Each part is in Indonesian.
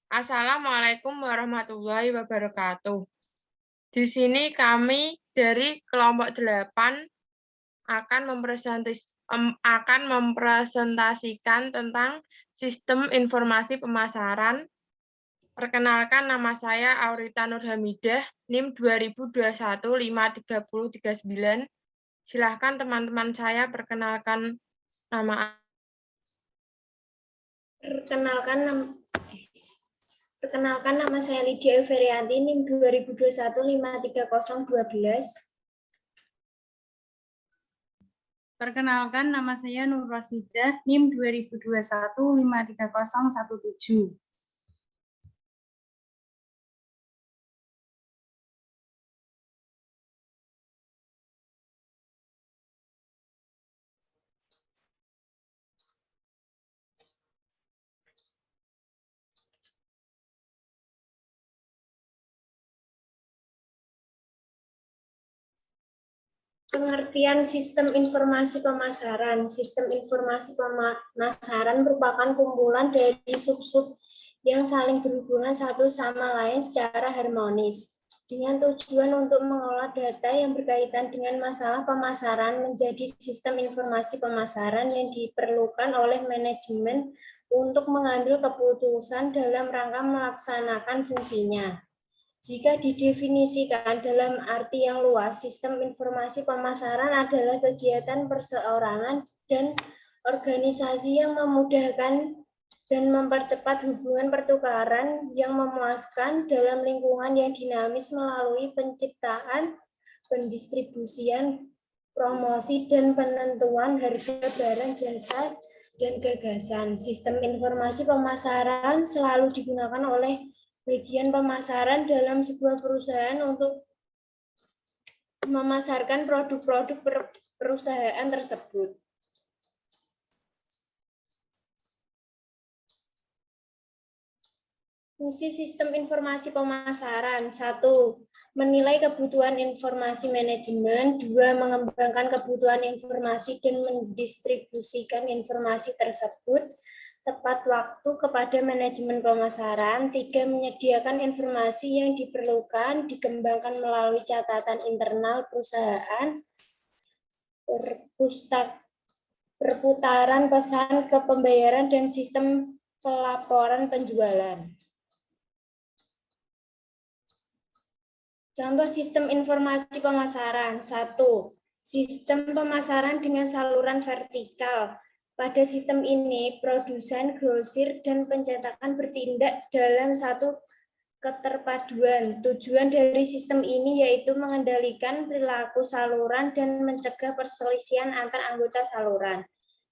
Assalamualaikum warahmatullahi wabarakatuh. Di sini kami dari kelompok 8 akan mempresentasikan tentang sistem informasi pemasaran. Perkenalkan, nama saya Aurita Nurhamidah, NIM 2021-53039. Silahkan teman-teman saya perkenalkan nama. Perkenalkan, nama saya Lydia Everianti, NIM 2021-53012. Perkenalkan, nama saya Nur Rosidah, NIM 2021-53017. Pengertian sistem informasi pemasaran. Sistem informasi pemasaran merupakan kumpulan dari sub-sub yang saling berhubungan satu sama lain secara harmonis, dengan tujuan untuk mengolah data yang berkaitan dengan masalah pemasaran menjadi sistem informasi pemasaran yang diperlukan oleh manajemen untuk mengambil keputusan dalam rangka melaksanakan fungsinya. Jika didefinisikan dalam arti yang luas, sistem informasi pemasaran adalah kegiatan perseorangan dan organisasi yang memudahkan dan mempercepat hubungan pertukaran yang memuaskan dalam lingkungan yang dinamis melalui penciptaan, pendistribusian, promosi, dan penentuan harga barang, jasa, dan gagasan. Sistem informasi pemasaran selalu digunakan oleh bagian pemasaran dalam sebuah perusahaan untuk memasarkan produk-produk perusahaan tersebut. Fungsi sistem informasi pemasaran: 1. Menilai kebutuhan informasi manajemen. 2. Mengembangkan kebutuhan informasi dan mendistribusikan informasi tersebut tepat waktu kepada manajemen pemasaran. 3. Menyediakan informasi yang diperlukan, dikembangkan melalui catatan internal perusahaan, perputaran pesan ke pembayaran, dan sistem pelaporan penjualan. Contoh sistem informasi pemasaran. 1. Sistem pemasaran dengan saluran vertikal. Pada sistem ini, produsen, grosir, dan pencetakan bertindak dalam satu keterpaduan. Tujuan dari sistem ini yaitu mengendalikan perilaku saluran dan mencegah perselisihan antar anggota saluran.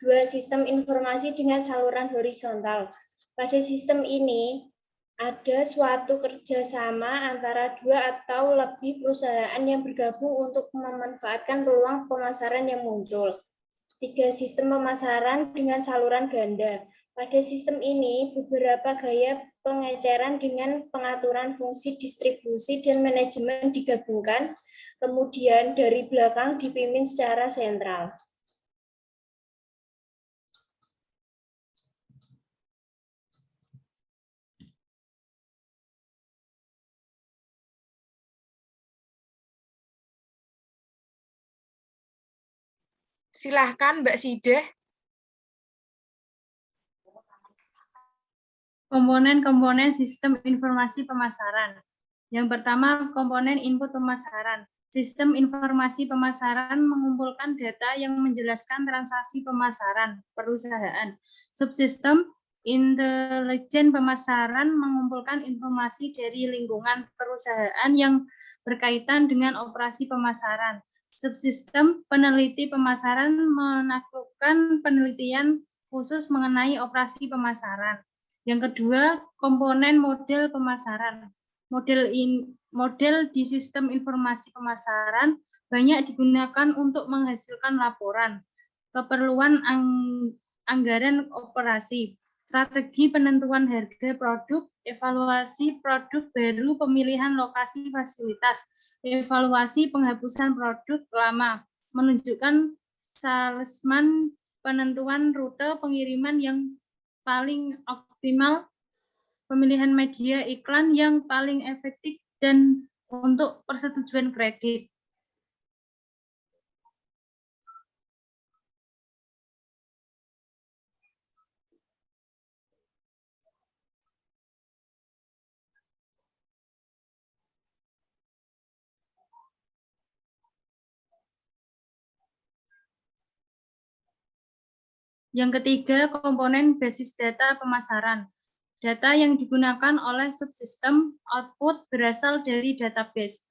2. Sistem informasi dengan saluran horizontal. Pada sistem ini, ada suatu kerjasama antara 2 atau lebih perusahaan yang bergabung untuk memanfaatkan peluang pemasaran yang muncul. 3. Sistem pemasaran dengan saluran ganda. Pada sistem ini, beberapa gaya pengeceran dengan pengaturan fungsi distribusi dan manajemen digabungkan, kemudian dari belakang dipimpin secara sentral. Silahkan Mbak Sidah. Komponen-komponen sistem informasi pemasaran. Yang pertama, komponen input pemasaran. Sistem informasi pemasaran mengumpulkan data yang menjelaskan transaksi pemasaran perusahaan. Subsistem intelijen pemasaran mengumpulkan informasi dari lingkungan perusahaan yang berkaitan dengan operasi pemasaran. Subsistem peneliti pemasaran melakukan penelitian khusus mengenai operasi pemasaran. Yang kedua, komponen model pemasaran. Model di sistem informasi pemasaran banyak digunakan untuk menghasilkan laporan, keperluan anggaran operasi, strategi penentuan harga produk, evaluasi produk baru, pemilihan lokasi fasilitas, evaluasi penghapusan produk lama, menunjukkan salesman, penentuan rute pengiriman yang paling optimal, pemilihan media iklan yang paling efektif dan untuk persetujuan kredit. Yang ketiga, komponen basis data pemasaran. Data yang digunakan oleh subsistem output berasal dari database.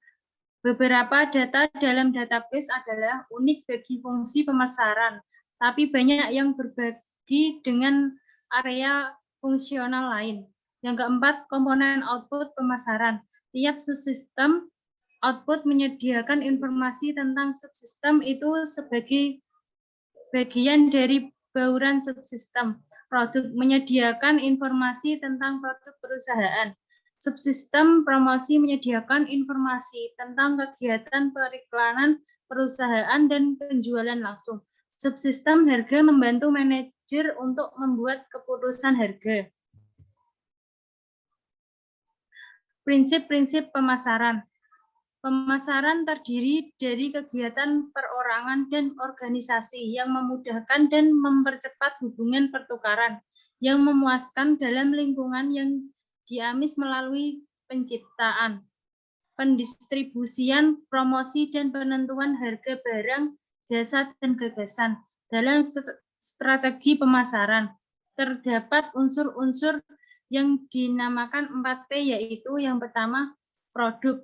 Beberapa data dalam database adalah unik bagi fungsi pemasaran, tapi banyak yang berbagi dengan area fungsional lain. Yang keempat, komponen output pemasaran. Tiap subsistem output menyediakan informasi tentang subsistem itu sebagai bagian dari bauran subsistem. Produk menyediakan informasi tentang produk perusahaan. Subsistem promosi menyediakan informasi tentang kegiatan periklanan perusahaan dan penjualan langsung. Subsistem harga membantu manajer untuk membuat keputusan harga. Prinsip-prinsip pemasaran. Pemasaran terdiri dari kegiatan perorangan dan organisasi yang memudahkan dan mempercepat hubungan pertukaran yang memuaskan dalam lingkungan yang diamis melalui penciptaan, pendistribusian, promosi, dan penentuan harga barang, jasa, dan gagasan. Dalam strategi pemasaran, terdapat unsur-unsur yang dinamakan 4P, yaitu yang pertama, produk.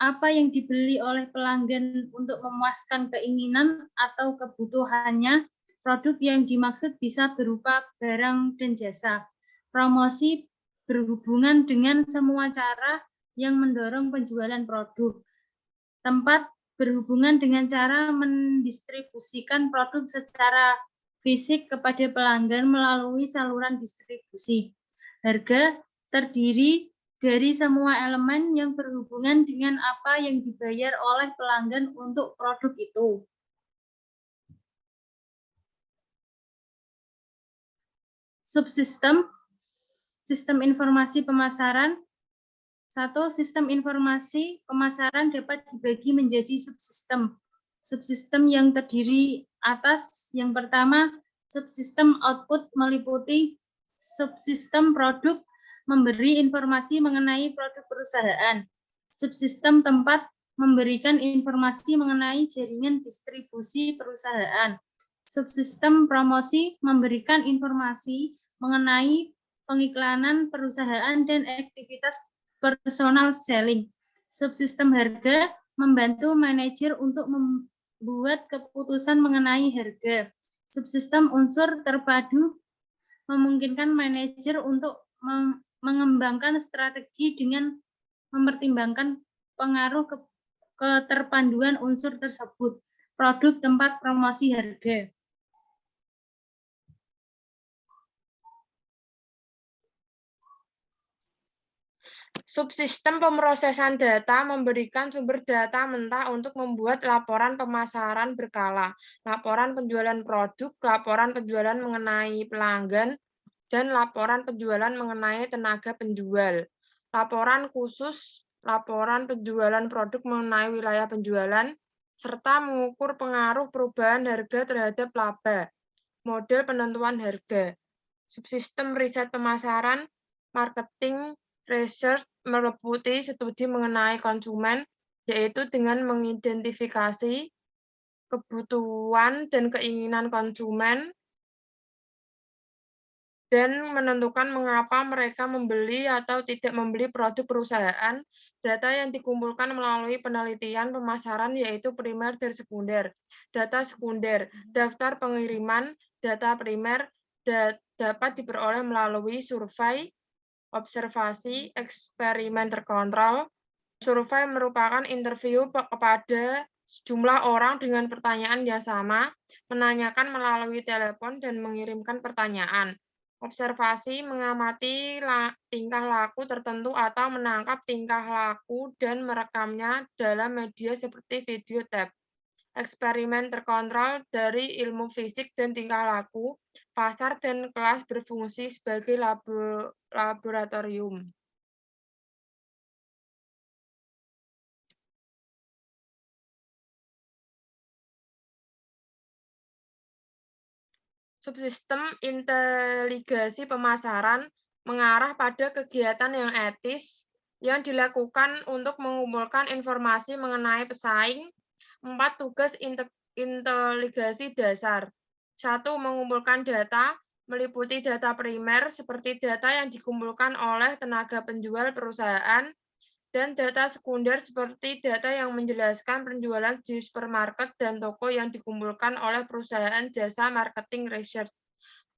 Apa yang dibeli oleh pelanggan untuk memuaskan keinginan atau kebutuhannya. Produk yang dimaksud bisa berupa barang dan jasa. Promosi berhubungan dengan semua cara yang mendorong penjualan produk. Tempat berhubungan dengan cara mendistribusikan produk secara fisik kepada pelanggan melalui saluran distribusi. Harga terdiri dari semua elemen yang berhubungan dengan apa yang dibayar oleh pelanggan untuk produk itu. Subsistem, sistem informasi pemasaran. 1. Sistem informasi pemasaran dapat dibagi menjadi subsistem. Subsistem yang terdiri atas yang pertama, subsistem output meliputi subsistem produk memberi informasi mengenai produk perusahaan. Subsistem tempat memberikan informasi mengenai jaringan distribusi perusahaan. Subsistem promosi memberikan informasi mengenai pengiklanan perusahaan dan aktivitas personal selling. Subsistem harga membantu manajer untuk membuat keputusan mengenai harga. Subsistem unsur terpadu memungkinkan manajer untuk mengembangkan strategi dengan mempertimbangkan pengaruh keterpaduan unsur tersebut. Produk tempat promosi harga. Subsistem pemrosesan data memberikan sumber data mentah untuk membuat laporan pemasaran berkala, laporan penjualan produk, laporan penjualan mengenai pelanggan, dan laporan penjualan mengenai tenaga penjual. Laporan khusus, laporan penjualan produk mengenai wilayah penjualan, serta mengukur pengaruh perubahan harga terhadap laba. Model penentuan harga. Subsistem riset pemasaran, marketing, research meliputi studi mengenai konsumen, yaitu dengan mengidentifikasi kebutuhan dan keinginan konsumen, dan menentukan mengapa mereka membeli atau tidak membeli produk perusahaan. Data yang dikumpulkan melalui penelitian pemasaran yaitu primer dan sekunder. Data sekunder, daftar pengiriman, data primer dapat diperoleh melalui survei, observasi, eksperimen terkontrol. Survei merupakan interview kepada sejumlah orang dengan pertanyaan yang sama, menanyakan melalui telepon dan mengirimkan pertanyaan. Observasi mengamati tingkah laku tertentu atau menangkap tingkah laku dan merekamnya dalam media seperti video tab. Eksperimen terkontrol dari ilmu fisik dan tingkah laku pasar dan kelas berfungsi sebagai laboratorium. Subsistem inteligasi pemasaran mengarah pada kegiatan yang etis yang dilakukan untuk mengumpulkan informasi mengenai pesaing. 4. Tugas inteligasi dasar. 1. Mengumpulkan data, meliputi data primer seperti data yang dikumpulkan oleh tenaga penjual perusahaan, dan data sekunder seperti data yang menjelaskan penjualan di supermarket dan toko yang dikumpulkan oleh perusahaan jasa marketing research.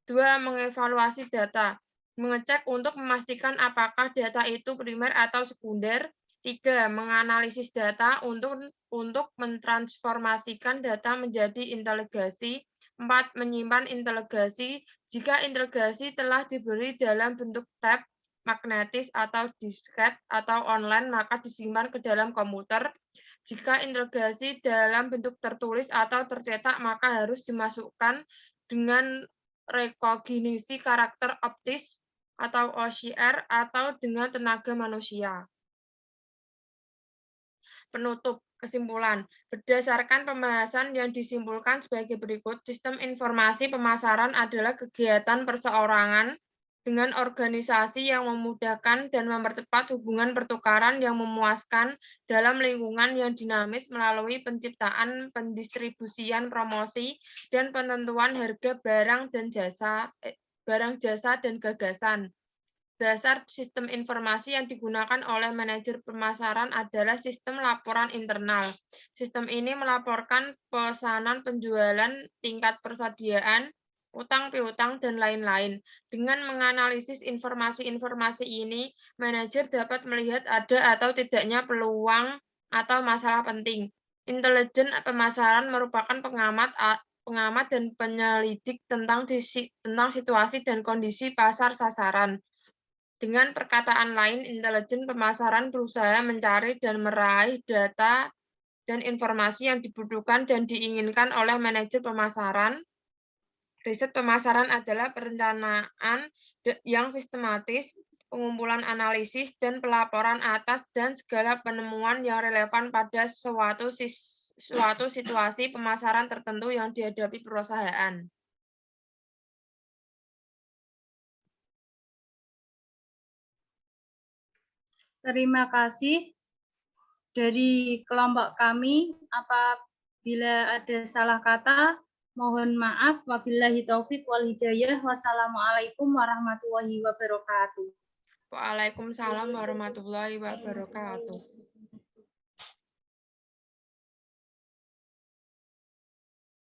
2. Mengevaluasi data, mengecek untuk memastikan apakah data itu primer atau sekunder. 3. Menganalisis data untuk mentransformasikan data menjadi inteligasi. 4. Menyimpan inteligasi. Jika inteligasi telah diberi dalam bentuk tab, magnetis atau disket atau online, maka disimpan ke dalam komputer. Jika inteligasi dalam bentuk tertulis atau tercetak, maka harus dimasukkan dengan rekognisi karakter optis atau OCR atau dengan tenaga manusia. Penutup. Kesimpulan. Berdasarkan pembahasan yang disimpulkan sebagai berikut, sistem informasi pemasaran adalah kegiatan perseorangan dengan organisasi yang memudahkan dan mempercepat hubungan pertukaran yang memuaskan dalam lingkungan yang dinamis melalui penciptaan, pendistribusian, promosi, dan penentuan harga barang jasa dan gagasan. Dasar sistem informasi yang digunakan oleh manajer pemasaran adalah sistem laporan internal. Sistem ini melaporkan pesanan penjualan, tingkat persediaan, utang piutang, dan lain-lain. Dengan menganalisis informasi-informasi ini, manajer dapat melihat ada atau tidaknya peluang atau masalah penting. Intelijen pemasaran merupakan pengamat dan penyelidik tentang situasi dan kondisi pasar sasaran. Dengan perkataan lain, intelijen pemasaran berusaha mencari dan meraih data dan informasi yang dibutuhkan dan diinginkan oleh manajer pemasaran. Riset pemasaran adalah perencanaan yang sistematis, pengumpulan analisis, dan pelaporan atas dan segala penemuan yang relevan pada suatu situasi pemasaran tertentu yang dihadapi perusahaan. Terima kasih dari kelompok kami. Apabila ada salah kata, mohon maaf. Wabillahi taufik wal hidayah. Wassalamualaikum warahmatullahi wabarakatuh. Waalaikumsalam warahmatullahi wabarakatuh.